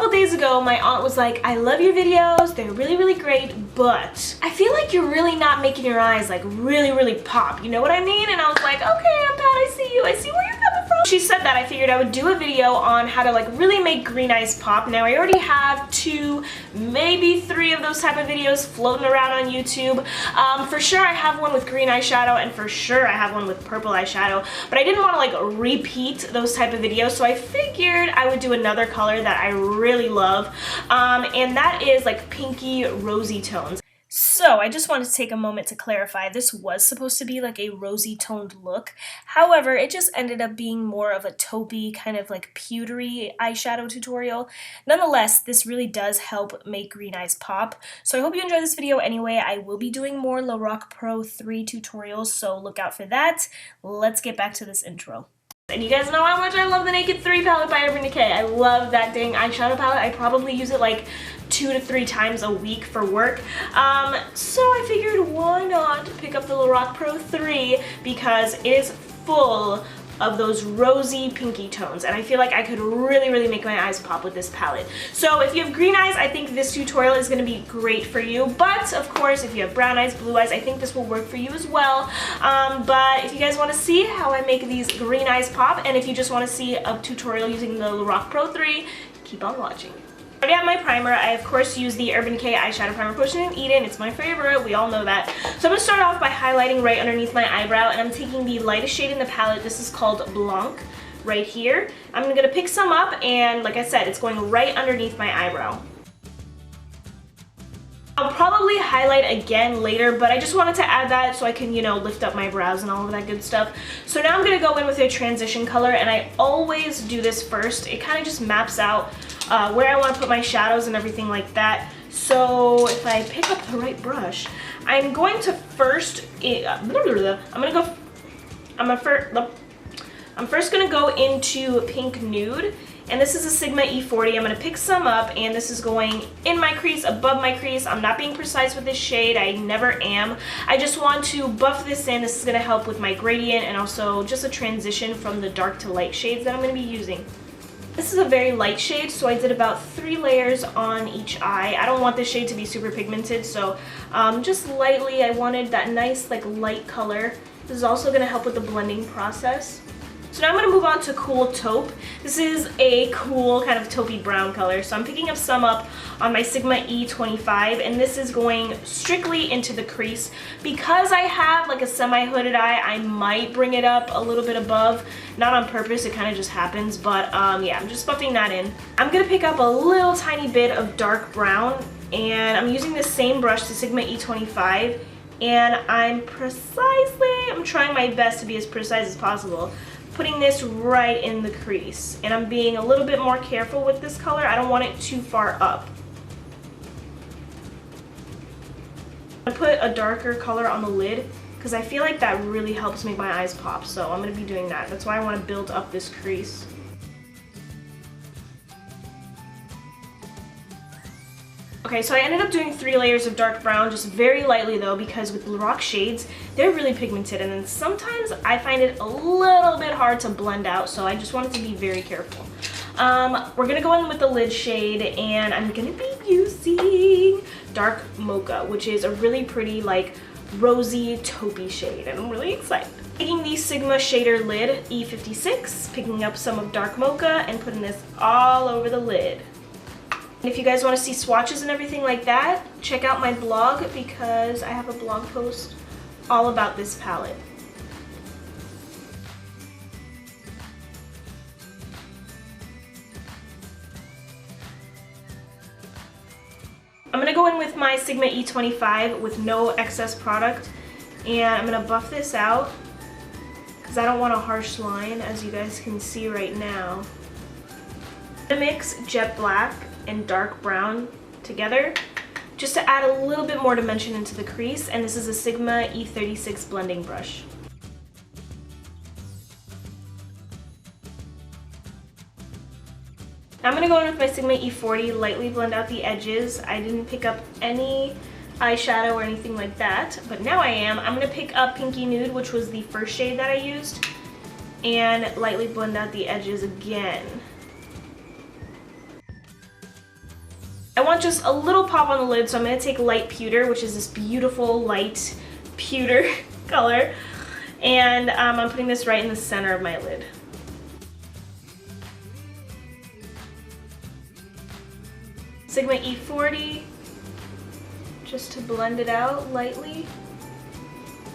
couple days ago, my aunt was like, I love your videos, they're really, really great, but I feel like you're really not making your eyes like really, really pop, you know what I mean? And I was like, okay, Aunt Pat, I see you, I see where you're coming from. She said that, I figured I would do a video on how to like really make green eyes pop. Now I already have 2, maybe 3 of those type of videos floating around on YouTube. For sure I have one with green eyeshadow, and for sure I have one with purple eyeshadow, but I didn't want to like repeat those type of videos, so I figured I would do another color that I really love, and that is like pinky rosy tones. So I just wanted to take a moment to clarify, this was supposed to be like a rosy toned look. However, it just ended up being more of a taupey kind of like pewtery eyeshadow tutorial. Nonetheless, this really does help make green eyes pop. So I hope you enjoyed this video anyway. I will be doing more Lorac Pro 3 tutorials, so look out for that. Let's get back to this intro. And you guys know how much I love the Naked 3 palette by Urban Decay. I love that dang eyeshadow palette. I probably use it like 2 to 3 times a week for work. So I figured why not pick up the Lorac Pro 3 because it is full of those rosy pinky tones, and I feel like I could really, really make my eyes pop with this palette. So if you have green eyes, I think this tutorial is going to be great for you, but of course if you have brown eyes, blue eyes, I think this will work for you as well. But if you guys want to see how I make these green eyes pop, and if you just want to see a tutorial using the Lorac Pro 3, keep on watching. I already have my primer. I of course use the Urban Decay Eyeshadow Primer Potion in Eden. It's my favorite, we all know that. So I'm going to start off by highlighting right underneath my eyebrow, and I'm taking the lightest shade in the palette. This is called Blanc right here. I'm going to pick some up, and like I said, it's going right underneath my eyebrow. I'll probably highlight again later, but I just wanted to add that so I can, you know, lift up my brows and all of that good stuff. So now I'm going to go in with a transition color, and I always do this first. It kind of just maps out where I want to put my shadows and everything like that. So if I pick up the right brush, I'm going to first, I'm first going to go into Pink Nude. And this is a Sigma E40. I'm going to pick some up, and this is going in my crease, above my crease. I'm not being precise with this shade. I never am. I just want to buff this in. This is going to help with my gradient and also just a transition from the dark to light shades that I'm going to be using. This is a very light shade, so I did about 3 layers on each eye. I don't want this shade to be super pigmented, so just lightly, I wanted that nice like light color. This is also going to help with the blending process. So now I'm going to move on to Cool Taupe. This is a cool kind of taupey brown color. So I'm picking up some up on my Sigma E25, and this is going strictly into the crease. Because I have like a semi-hooded eye, I might bring it up a little bit above. Not on purpose, it kind of just happens, but yeah, I'm just buffing that in. I'm going to pick up a little tiny bit of dark brown, and I'm using the same brush, the Sigma E25, and I'm trying my best to be as precise as possible, putting this right in the crease, and I'm being a little bit more careful with this color. I don't want it too far up. I put a darker color on the lid because I feel like that really helps make my eyes pop, so I'm going to be doing that. That's why I want to build up this crease. Okay, so I ended up doing 3 layers of dark brown, just very lightly though, because with Lorac shades, they're really pigmented, and then sometimes I find it a little bit hard to blend out, so I just wanted to be very careful. We're gonna go in with the lid shade, and I'm gonna be using Dark Mocha, which is a really pretty like rosy taupey shade, and I'm really excited. Taking the Sigma shader lid E56, picking up some of Dark Mocha and putting this all over the lid. If you guys want to see swatches and everything like that, check out my blog because I have a blog post all about this palette. I'm going to go in with my Sigma E25 with no excess product, and I'm going to buff this out because I don't want a harsh line, as you guys can see right now. I'm going to mix jet black and dark brown together just to add a little bit more dimension into the crease, and this is a Sigma E36 blending brush. Now I'm going to go in with my Sigma E40, lightly blend out the edges. I didn't pick up any eyeshadow or anything like that, but now I am. I'm going to pick up Pinky Nude, which was the first shade that I used, and lightly blend out the edges again. I want just a little pop on the lid, so I'm going to take light pewter, which is this beautiful light pewter color, and I'm putting this right in the center of my lid. Sigma E40, just to blend it out lightly.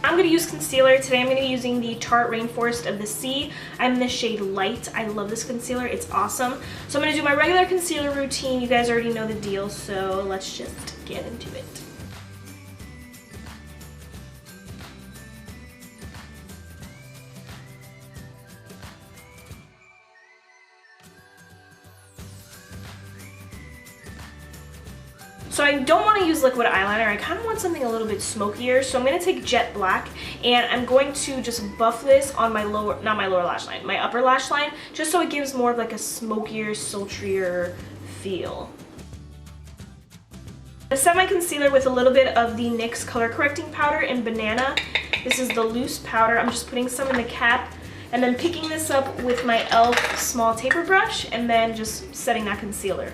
I'm going to use concealer. Today I'm going to be using the Tarte Rainforest of the Sea. I'm in the shade Light. I love this concealer. It's awesome. So I'm going to do my regular concealer routine. You guys already know the deal, so let's just get into it. So I don't want to use liquid eyeliner. I kind of want something a little bit smokier. So I'm going to take Jet Black and I'm going to just buff this on my lower, not my lower lash line, my upper lash line, just so it gives more of like a smokier, sultrier feel. I set my concealer with a little bit of the NYX color correcting powder in Banana. This is the loose powder. I'm just putting some in the cap and then picking this up with my e.l.f. small taper brush and then just setting that concealer.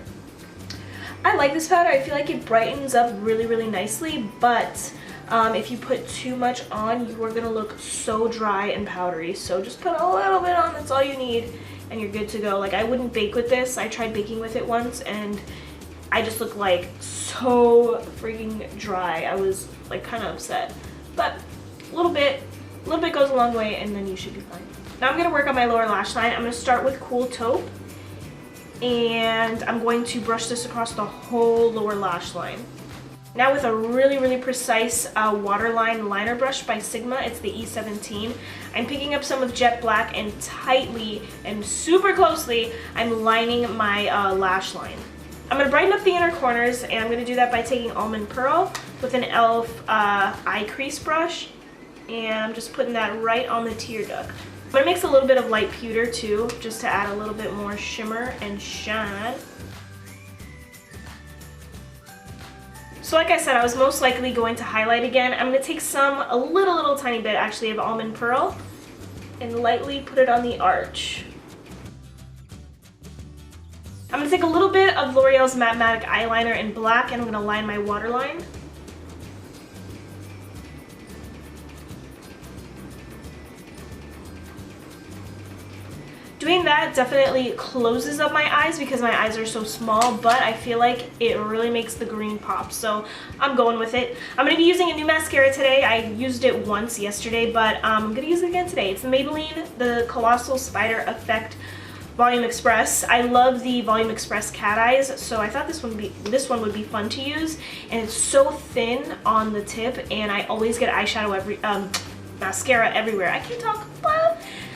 I like this powder. I feel like it brightens up really, really nicely, but if you put too much on, you are going to look so dry and powdery. So just put a little bit on, that's all you need, and you're good to go. Like, I wouldn't bake with this. I tried baking with it once, and I just looked like so freaking dry. I was like kind of upset. But a little bit goes a long way, and then you should be fine. Now I'm going to work on my lower lash line. I'm going to start with Cool Taupe. And I'm going to brush this across the whole lower lash line. Now with a really, really precise waterline liner brush by Sigma, it's the E17, I'm picking up some of Jet Black and tightly and super closely, I'm lining my lash line. I'm going to brighten up the inner corners, and I'm going to do that by taking Almond Pearl with an e.l.f. eye crease brush, and I'm just putting that right on the tear duct. I'm going to mix a little bit of light pewter too, just to add a little bit more shimmer and shine. So like I said, I was most likely going to highlight again. I'm going to take a little tiny bit actually of Almond Pearl and lightly put it on the arch. I'm going to take a little bit of L'Oreal's Matic eyeliner in black, and I'm going to line my waterline. Doing that definitely closes up my eyes because my eyes are so small, but I feel like it really makes the green pop, so I'm going with it. I'm going to be using a new mascara today. I used it once yesterday, but I'm going to use it again today. It's the Maybelline, the Colossal Spider Effect Volume Express. I love the Volume Express cat eyes, so I thought this one would be fun to use, and it's so thin on the tip, and I always get eyeshadow mascara everywhere. I can't talk.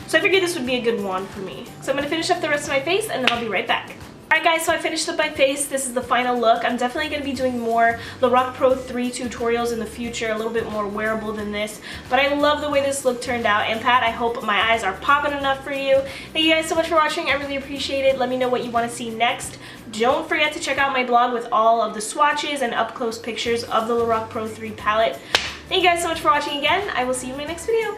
So I figured this would be a good wand for me. So I'm going to finish up the rest of my face, and then I'll be right back. Alright guys, so I finished up my face. This is the final look. I'm definitely going to be doing more Lorac Pro 3 tutorials in the future, a little bit more wearable than this. But I love the way this look turned out. And Pat, I hope my eyes are popping enough for you. Thank you guys so much for watching. I really appreciate it. Let me know what you want to see next. Don't forget to check out my blog with all of the swatches and up-close pictures of the Lorac Pro 3 palette. Thank you guys so much for watching again. I will see you in my next video.